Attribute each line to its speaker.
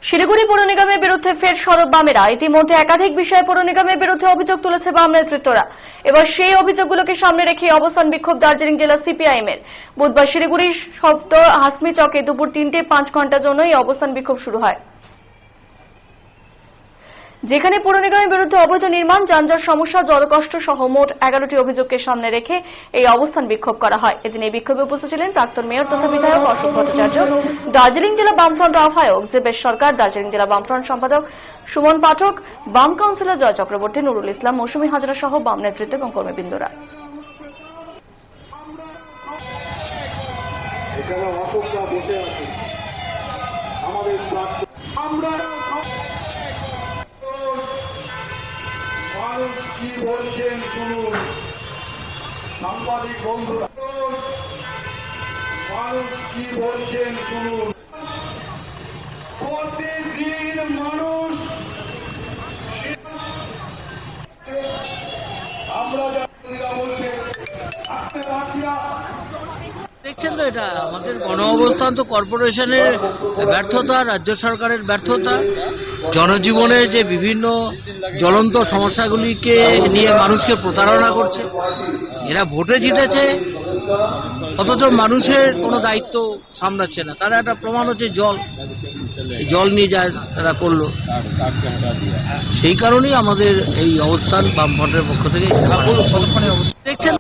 Speaker 1: শিলিগুড়ি পৌর নিগমের বিরুদ্ধে ফের সরব বামেরা। ইতিমধ্যে একাধিক বিষয়ে পৌর নিগমের বিরুদ্ধে অভিযোগ তুলেছে বাম নেতৃত্বরা। এবার সেই অভিযোগগুলোকে সামনে রেখে অবস্থান বিক্ষোভ দার্জিলিং জেলা সিপিআইএম এর। বুধবার শিলিগুড়ির শব্দ হাসমি চকে দুপুর 3টে 5 ঘন্টার জন্য এই অবস্থান বিক্ষোভ শুরু হয়, যেখানে পৌর নিগমের বিরুদ্ধে অবৈধ নির্মাণ, যানজট সমস্যা, জলকষ্ট সহ মোট 11টি অভিযোগকে সামনে রেখে এই অবস্থান বিক্ষোভ করা হয়। এদিন এই বিক্ষোভে উপস্থিত ছিলেন প্রাক্তন মেয়র তথা বিধায়ক অশোক ভট্টাচার্য, দার্জিলিং জেলা বামফ্রন্ট আহ্বায়ক জেবেশ সরকার, দার্জিলিং জেলা বামফ্রন্ট সম্পাদক সুমন পাঠক, বাম কাউন্সিলর জয় চক্রবর্তী, নুরুল ইসলাম, মৌসুমী হাজরা সহ বাম নেতৃত্ব এবং কর্মীবৃন্দরা।
Speaker 2: মানুষ কি বলছেন শুনুন, সাংবাদিক বন্ধুরা, মানুষ কি বলছেন শুনুন। প্রতিদিন মানুষ আমরা যা বলছে থাকতে পারছি না।
Speaker 3: দেখছেন তো, এটা আমাদের গণ অবস্থান তো কর্পোরেশনের ব্যর্থতা, রাজ্য সরকারের ব্যর্থতা, জনজীবনের যে বিভিন্ন জ্বলন্ত সমস্যাগুলিকে নিয়ে মানুষকে প্রতারণা করছে। এরা ভোটে জিতেছে অথচ মানুষের কোনো দায়িত্ব সামলাচ্ছে না। তারা একটা প্রমাণ হচ্ছে জল নিয়ে যায় তারা করলো। সেই কারণেই আমাদের এই অবস্থান বামফ্রন্টের পক্ষ থেকে। দেখছেন